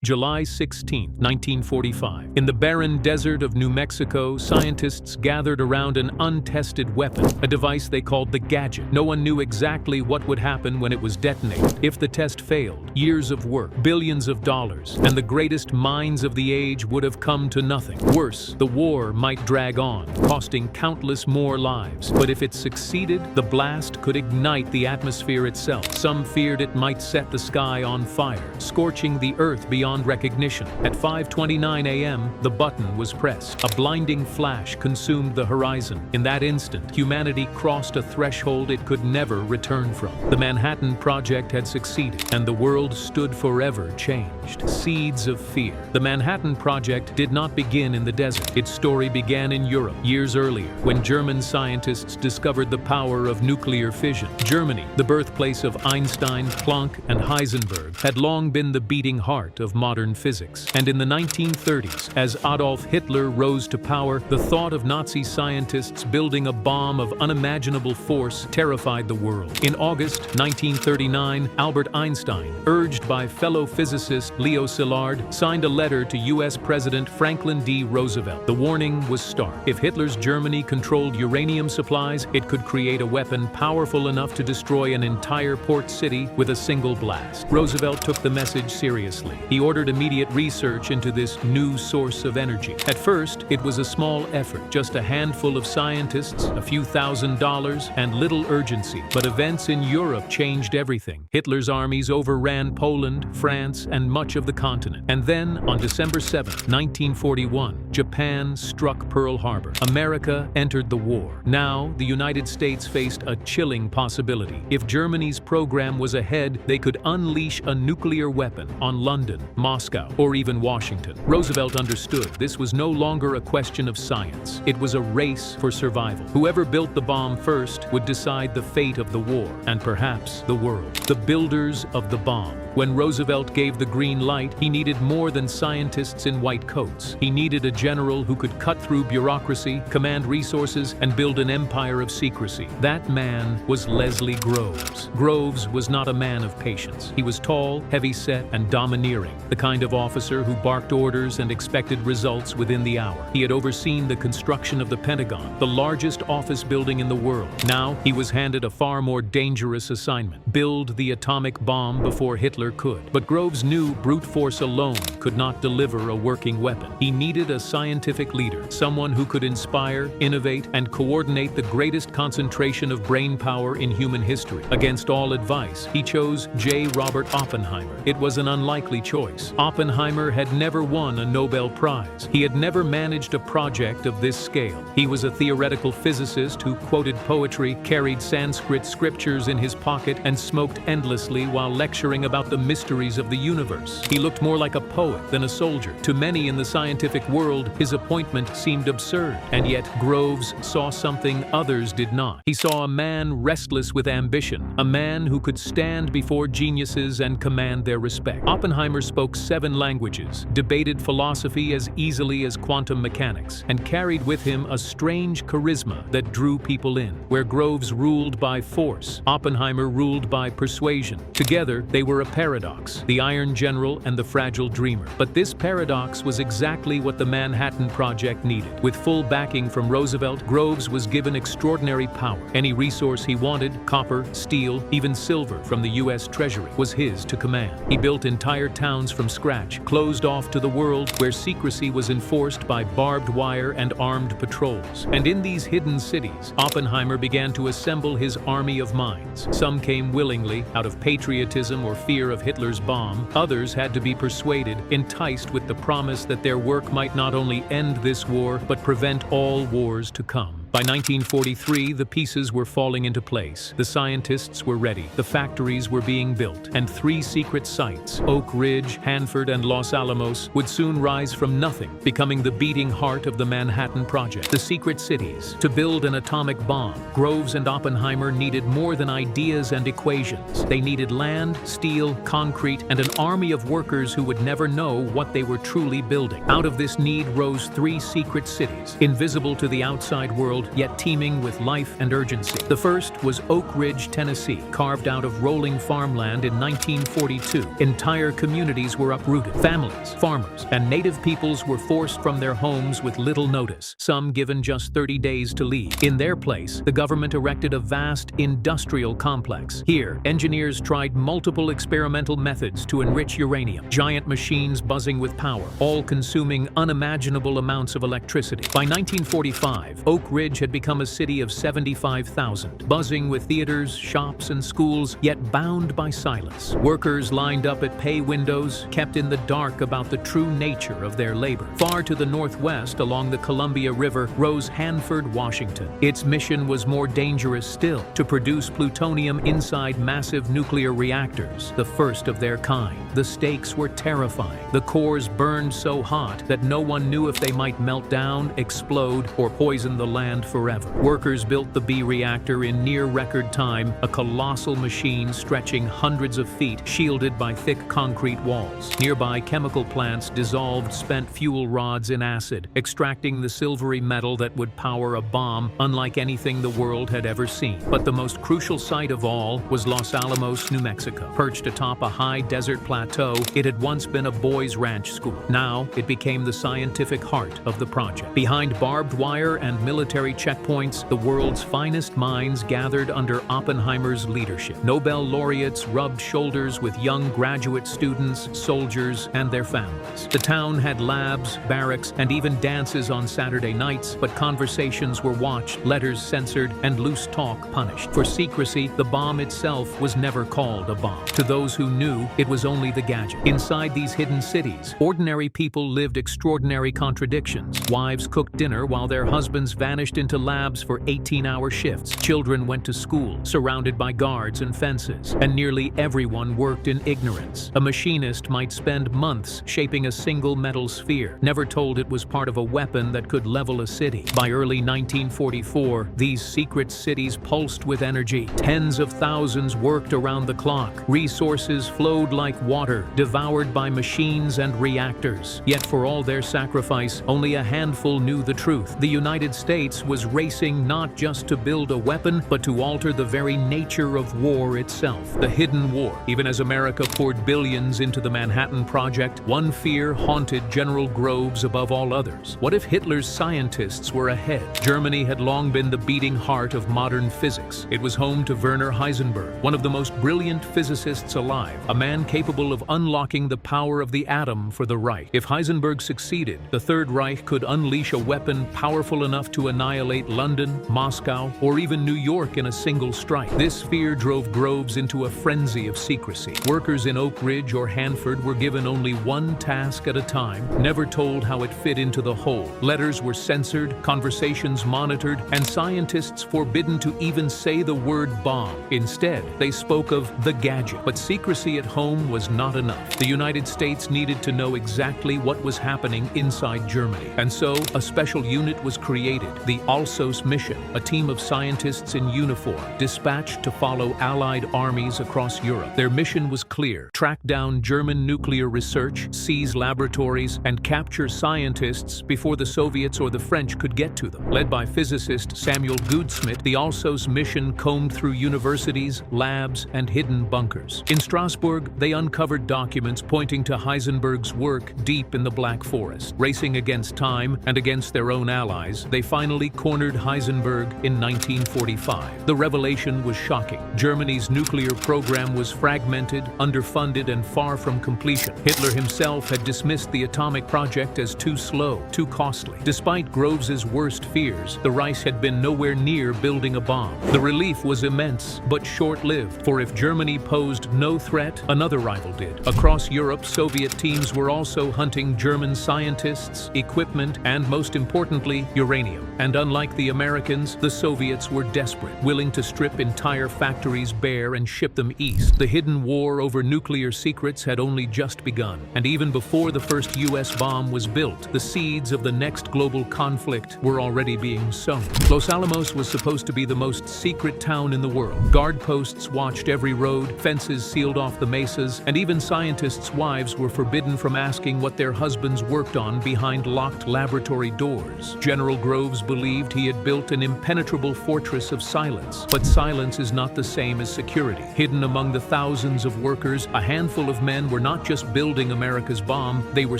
July 16, 1945. In the barren desert of New Mexico, scientists gathered around an untested weapon, a device they called the gadget. No one knew exactly what would happen when it was detonated. If the test failed, years of work, billions of dollars, and the greatest minds of the age would have come to nothing. Worse, the war might drag on, costing countless more lives. But if it succeeded, the blast could ignite the atmosphere itself. Some feared it might set the sky on fire, scorching the earth beyond recognition. At 5:29 a.m., the button was pressed. A blinding flash consumed the horizon. In that instant, humanity crossed a threshold it could never return from. The Manhattan Project had succeeded, and the world stood forever changed. Seeds of fear. The Manhattan Project did not begin in the desert. Its story began in Europe, years earlier, when German scientists discovered the power of nuclear fission. Germany, the birthplace of Einstein, Planck, and Heisenberg, had long been the beating heart of modern physics. And in the 1930s, as Adolf Hitler rose to power, the thought of Nazi scientists building a bomb of unimaginable force terrified the world. In August 1939, Albert Einstein, urged by fellow physicist Leo Szilard, signed a letter to U.S. President Franklin D. Roosevelt. The warning was stark. If Hitler's Germany controlled uranium supplies, it could create a weapon powerful enough to destroy an entire port city with a single blast. Roosevelt took the message seriously. He ordered immediate research into this new source of energy. At first, it was a small effort, just a handful of scientists, a few $1,000s, and little urgency. But events in Europe changed everything. Hitler's armies overran Poland, France, and much of the continent. And then, on December 7, 1941, Japan struck Pearl Harbor. America entered the war. Now, the United States faced a chilling possibility. If Germany's program was ahead, they could unleash a nuclear weapon on London, Moscow, or even Washington. Roosevelt understood this was no longer a question of science. It was a race for survival. Whoever built the bomb first would decide the fate of the war, and perhaps the world. The builders of the bomb. When Roosevelt gave the green light, he needed more than scientists in white coats. He needed a general who could cut through bureaucracy, command resources, and build an empire of secrecy. That man was Leslie Groves. Groves was not a man of patience. He was tall, heavy-set, and domineering, the kind of officer who barked orders and expected results within the hour. He had overseen the construction of the Pentagon, the largest office building in the world. Now, he was handed a far more dangerous assignment: build the atomic bomb before Hitler could. But Groves knew brute force alone could not deliver a working weapon. He needed a scientific leader, someone who could inspire, innovate, and coordinate the greatest concentration of brain power in human history. Against all advice, he chose J. Robert Oppenheimer. It was an unlikely choice. Oppenheimer had never won a Nobel Prize. He had never managed a project of this scale. He was a theoretical physicist who quoted poetry, carried Sanskrit scriptures in his pocket, and smoked endlessly while lecturing about the mysteries of the universe. He looked more like a poet than a soldier. To many in the scientific world, his appointment seemed absurd. And yet Groves saw something others did not. He saw a man restless with ambition, a man who could stand before geniuses and command their respect. Oppenheimer spoke 7 languages, debated philosophy as easily as quantum mechanics, and carried with him a strange charisma that drew people in. Where Groves ruled by force, Oppenheimer ruled by persuasion. Together, they were a paradox, the Iron General and the fragile dreamer. But this paradox was exactly what the Manhattan Project needed. With full backing from Roosevelt, Groves was given extraordinary power. Any resource he wanted, copper, steel, even silver from the U.S. Treasury, was his to command. He built entire towns from scratch, closed off to the world, where secrecy was enforced by barbed wire and armed patrols. And in these hidden cities, Oppenheimer began to assemble his army of minds. Some came willingly, out of patriotism or fear of Hitler's bomb. Others had to be persuaded, enticed with the promise that their work might not only end this war, but prevent all wars to come. By 1943, the pieces were falling into place. The scientists were ready. The factories were being built. And 3 secret sites, Oak Ridge, Hanford, and Los Alamos, would soon rise from nothing, becoming the beating heart of the Manhattan Project. The secret cities. To build an atomic bomb, Groves and Oppenheimer needed more than ideas and equations. They needed land, steel, concrete, and an army of workers who would never know what they were truly building. Out of this need rose 3 secret cities, invisible to the outside world, world, yet teeming with life and urgency. The first was Oak Ridge, Tennessee, carved out of rolling farmland in 1942. Entire communities were uprooted. Families, farmers, and native peoples were forced from their homes with little notice, some given just 30 days to leave. In their place, the government erected a vast industrial complex. Here, engineers tried multiple experimental methods to enrich uranium, giant machines buzzing with power, all consuming unimaginable amounts of electricity. By 1945, Oak Ridge had become a city of 75,000, buzzing with theaters, shops, and schools, yet bound by silence. Workers lined up at pay windows, kept in the dark about the true nature of their labor. Far to the northwest, along the Columbia River, rose Hanford, Washington. Its mission was more dangerous still, to produce plutonium inside massive nuclear reactors, the first of their kind. The stakes were terrifying. The cores burned so hot that no one knew if they might melt down, explode, or poison the land forever. Workers built the B reactor in near record time, a colossal machine stretching hundreds of feet, shielded by thick concrete walls. Nearby chemical plants dissolved spent fuel rods in acid, extracting the silvery metal that would power a bomb unlike anything the world had ever seen. But the most crucial site of all was Los Alamos, New Mexico. Perched atop a high desert plateau, it had once been a boys' ranch school. Now, it became the scientific heart of the project. Behind barbed wire and military checkpoints, the world's finest minds gathered under Oppenheimer's leadership. Nobel laureates rubbed shoulders with young graduate students, soldiers, and their families. The town had labs, barracks, and even dances on Saturday nights, but conversations were watched, letters censored, and loose talk punished. For secrecy, the bomb itself was never called a bomb. To those who knew, it was only the gadget. Inside these hidden cities, ordinary people lived extraordinary contradictions. Wives cooked dinner while their husbands vanished into labs for 18-hour shifts. Children went to school, surrounded by guards and fences, and nearly everyone worked in ignorance. A machinist might spend months shaping a single metal sphere, never told it was part of a weapon that could level a city. By early 1944, these secret cities pulsed with energy. Tens of thousands worked around the clock. Resources flowed like water, devoured by machines and reactors. Yet for all their sacrifice, only a handful knew the truth. The United States was racing not just to build a weapon, but to alter the very nature of war itself. The hidden war. Even as America poured billions into the Manhattan Project, one fear haunted General Groves above all others. What if Hitler's scientists were ahead? Germany had long been the beating heart of modern physics. It was home to Werner Heisenberg, one of the most brilliant physicists alive, a man capable of unlocking the power of the atom for the Reich. If Heisenberg succeeded, the Third Reich could unleash a weapon powerful enough to annihilate London, Moscow, or even New York in a single strike. This fear drove Groves into a frenzy of secrecy. Workers in Oak Ridge or Hanford were given only one task at a time, never told how it fit into the whole. Letters were censored, conversations monitored, and scientists forbidden to even say the word bomb. Instead, they spoke of the gadget. But secrecy at home was not enough. The United States needed to know exactly what was happening inside Germany. And so, a special unit was created, the Alsos mission, a team of scientists in uniform, dispatched to follow Allied armies across Europe. Their mission was clear: track down German nuclear research, seize laboratories, and capture scientists before the Soviets or the French could get to them. Led by physicist Samuel Goudsmit, the Alsos mission combed through universities, labs, and hidden bunkers. In Strasbourg, they uncovered documents pointing to Heisenberg's work deep in the Black Forest. Racing against time and against their own allies, they finally cornered Heisenberg in 1945. The revelation was shocking. Germany's nuclear program was fragmented, underfunded, and far from completion. Hitler himself had dismissed the atomic project as too slow, too costly. Despite Groves's worst fears, the Reich had been nowhere near building a bomb. The relief was immense, but short-lived, for if Germany posed no threat, another rival did. Across Europe, Soviet teams were also hunting German scientists, equipment, and most importantly, uranium. And unlike the Americans, the Soviets were desperate, willing to strip entire factories bare and ship them east. The hidden war over nuclear secrets had only just begun, and even before the first US bomb was built, the seeds of the next global conflict were already being sown. Los Alamos was supposed to be the most secret town in the world. Guard posts watched every road, fences sealed off the mesas, and even scientists' wives were forbidden from asking what their husbands worked on behind locked laboratory doors. General Groves believed believed he had built an impenetrable fortress of silence. But silence is not the same as security. Hidden among the thousands of workers, a handful of men were not just building America's bomb, they were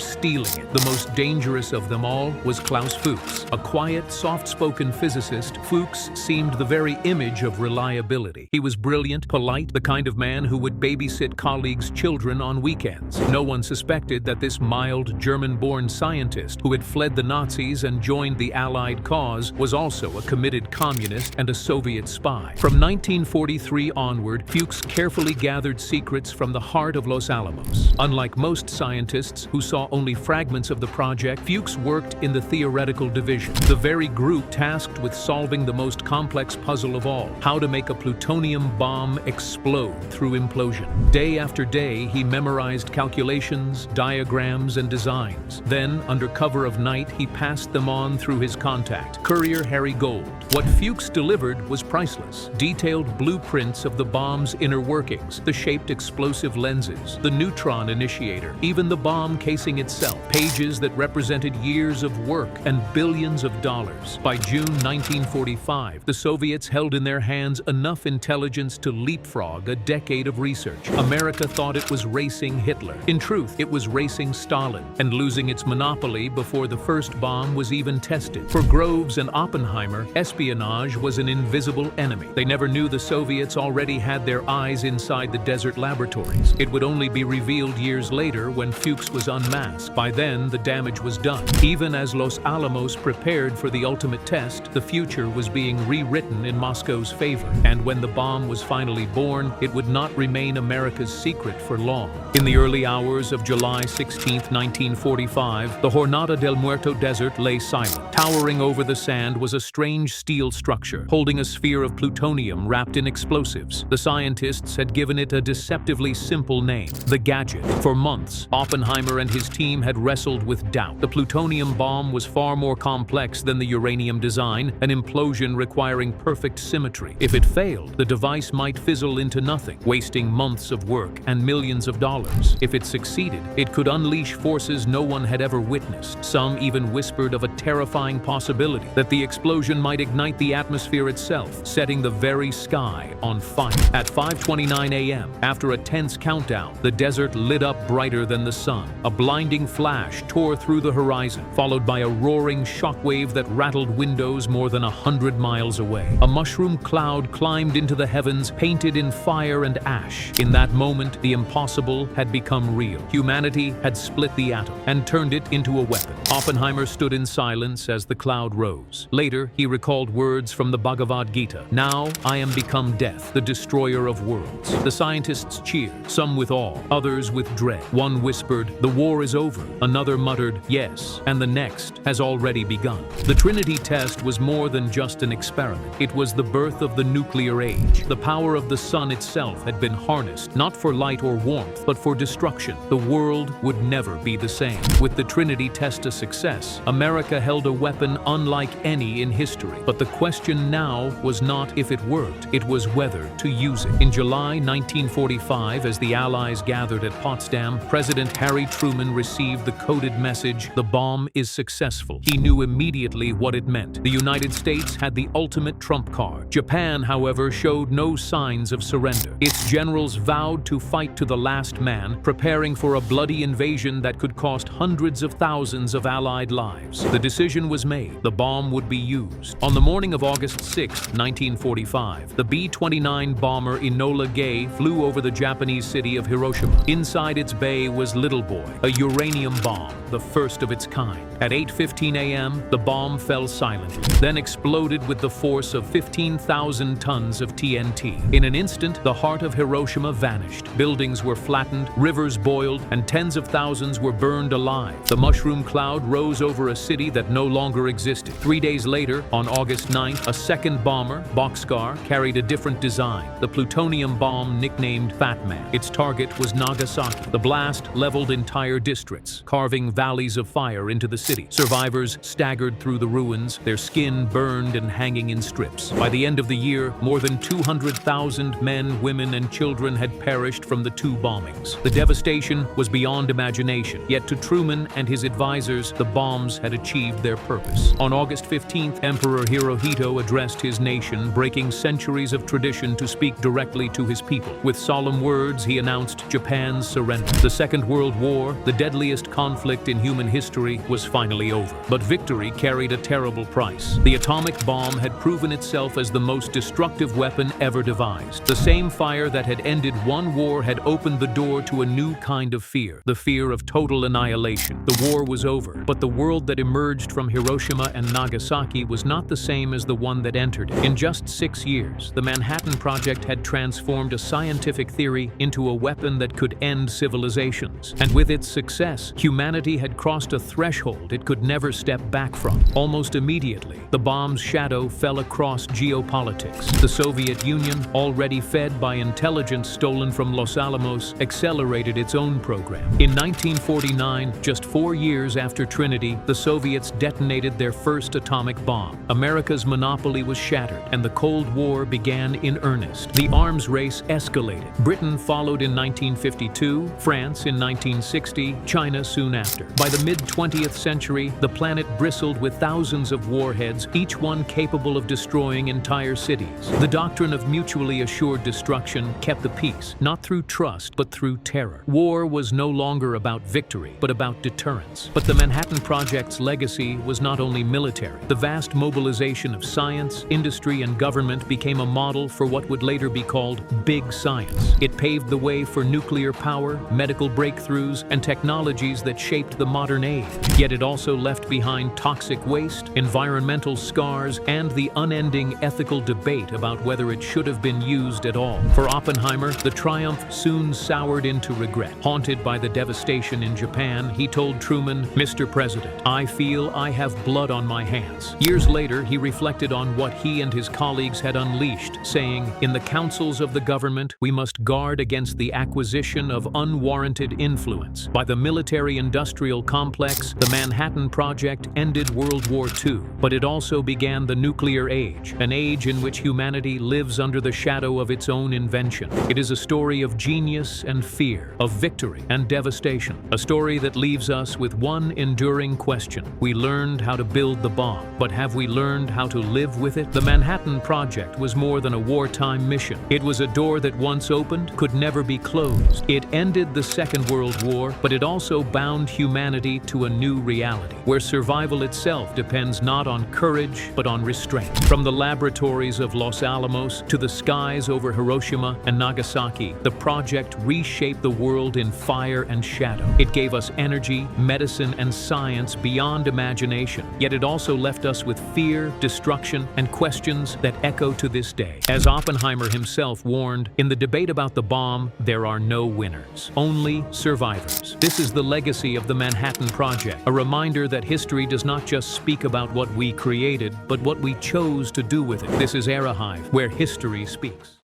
stealing it. The most dangerous of them all was Klaus Fuchs. A quiet, soft-spoken physicist, Fuchs seemed the very image of reliability. He was brilliant, polite, the kind of man who would babysit colleagues' children on weekends. No one suspected that this mild, German-born scientist who had fled the Nazis and joined the Allied cause was also a committed communist and a Soviet spy. From 1943 onward, Fuchs carefully gathered secrets from the heart of Los Alamos. Unlike most scientists who saw only fragments of the project, Fuchs worked in the theoretical division, the very group tasked with solving the most complex puzzle of all: how to make a plutonium bomb explode through implosion. Day after day, he memorized calculations, diagrams, and designs. Then, under cover of night, he passed them on through his contact, Courier Harry Gold. What Fuchs delivered was priceless. Detailed blueprints of the bomb's inner workings, the shaped explosive lenses, the neutron initiator, even the bomb casing itself. Pages that represented years of work and billions of dollars. By June 1945, the Soviets held in their hands enough intelligence to leapfrog a decade of research. America thought it was racing Hitler. In truth, it was racing Stalin, and losing its monopoly before the first bomb was even tested. For Groves and Oppenheimer, espionage was an invisible enemy. They never knew the Soviets already had their eyes inside the desert laboratories. It would only be revealed years later when Fuchs was unmasked. By then, the damage was done. Even as Los Alamos prepared for the ultimate test, the future was being rewritten in Moscow's favor. And when the bomb was finally born, it would not remain America's secret for long. In the early hours of July 16, 1945, the Jornada del Muerto desert lay silent. Towering over the sand was a strange steel structure, holding a sphere of plutonium wrapped in explosives. The scientists had given it a deceptively simple name: the Gadget. For months, Oppenheimer and his team had wrestled with doubt. The plutonium bomb was far more complex than the uranium design, an implosion requiring perfect symmetry. If it failed, the device might fizzle into nothing, wasting months of work and millions of dollars. If it succeeded, it could unleash forces no one had ever witnessed. Some even whispered of a terrifying possibility that the explosion might ignite the atmosphere itself, setting the very sky on fire. At 5:29 a.m., after a tense countdown, the desert lit up brighter than the sun. A blinding flash tore through the horizon, followed by a roaring shockwave that rattled windows more than 100 miles away. A mushroom cloud climbed into the heavens, painted in fire and ash. In that moment, the impossible had become real. Humanity had split the atom and turned it into a weapon. Oppenheimer stood in silence as the cloud rose. Later, he recalled words from the Bhagavad Gita: "Now I am become death, the destroyer of worlds." The scientists cheered, some with awe, others with dread. One whispered, "The war is over." Another muttered, "Yes, and the next has already begun." The Trinity Test was more than just an experiment. It was the birth of the nuclear age. The power of the sun itself had been harnessed, not for light or warmth, but for destruction. The world would never be the same. With the Trinity Test a success, America held a weapon unlike any in history. But the question now was not if it worked, it was whether to use it. In July 1945, as the Allies gathered at Potsdam, President Harry Truman received the coded message: "The bomb is successful." He knew immediately what it meant. The United States had the ultimate trump card. Japan, however, showed no signs of surrender. Its generals vowed to fight to the last man, preparing for a bloody invasion that could cost hundreds of thousands of Allied lives. The decision was made. The bomb would be used. On the morning of August 6, 1945, the B-29 bomber Enola Gay flew over the Japanese city of Hiroshima. Inside its bay was Little Boy, a uranium bomb, the first of its kind. At 8:15 a.m., the bomb fell silently, then exploded with the force of 15,000 tons of TNT. In an instant, the heart of Hiroshima vanished. Buildings were flattened, rivers boiled, and tens of thousands were burned alive. The mushroom cloud rose over a city that no longer existed. 3 days later, on August 9th, a second bomber, Boxcar, carried a different design, the plutonium bomb nicknamed Fat Man. Its target was Nagasaki. The blast leveled entire districts, carving valleys of fire into the city. Survivors staggered through the ruins, their skin burned and hanging in strips. By the end of the year, more than 200,000 men, women, and children had perished from the two bombings. The devastation was beyond imagination, yet to Truman and his advisors, the bombs had achieved their purpose. On August August 15th, Emperor Hirohito addressed his nation, breaking centuries of tradition to speak directly to his people. With solemn words, he announced Japan's surrender. The Second World War, the deadliest conflict in human history, was finally over. But victory carried a terrible price. The atomic bomb had proven itself as the most destructive weapon ever devised. The same fire that had ended one war had opened the door to a new kind of fear, the fear of total annihilation. The war was over, but the world that emerged from Hiroshima and Nagasaki was not the same as the one that entered it. In just 6 years, the Manhattan Project had transformed a scientific theory into a weapon that could end civilizations. And with its success, humanity had crossed a threshold it could never step back from. Almost immediately, the bomb's shadow fell across geopolitics. The Soviet Union, already fed by intelligence stolen from Los Alamos, accelerated its own program. In 1949, just 4 years after Trinity, the Soviets detonated their first atomic bomb. America's monopoly was shattered, and the Cold War began in earnest. The arms race escalated. Britain followed in 1952, France in 1960, China soon after. By the mid-20th century, the planet bristled with thousands of warheads, each one capable of destroying entire cities. The doctrine of mutually assured destruction kept the peace, not through trust, but through terror. War was no longer about victory, but about deterrence. But the Manhattan Project's legacy was not only military. The vast mobilization of science, industry, and government became a model for what would later be called big science. It paved the way for nuclear power, medical breakthroughs, and technologies that shaped the modern age. Yet it also left behind toxic waste, environmental scars, and the unending ethical debate about whether it should have been used at all. For Oppenheimer, the triumph soon soured into regret. Haunted by the devastation in Japan, he told Truman, "Mr. President, I feel I have blood on my hands." Years later, he reflected on what he and his colleagues had unleashed, saying, "In the councils of the government, we must guard against the acquisition of unwarranted influence." By the military-industrial complex, the Manhattan Project ended World War II, but it also began the nuclear age, an age in which humanity lives under the shadow of its own invention. It is a story of genius and fear, of victory and devastation, a story that leaves us with one enduring question. We learned how to build the bomb, but have we learned how to live with it? The Manhattan Project was more than a wartime mission. It was a door that once opened could never be closed. It ended the Second World War, but it also bound humanity to a new reality, where survival itself depends not on courage, but on restraint. From the laboratories of Los Alamos to the skies over Hiroshima and Nagasaki, the project reshaped the world in fire and shadow. It gave us energy, medicine, and science beyond imagination. Yet it also left us with fear, destruction, and questions that echo to this day. As Oppenheimer himself warned, in the debate about the bomb, there are no winners, only survivors. This is the legacy of the Manhattan Project, a reminder that history does not just speak about what we created, but what we chose to do with it. This is Hive, where history speaks.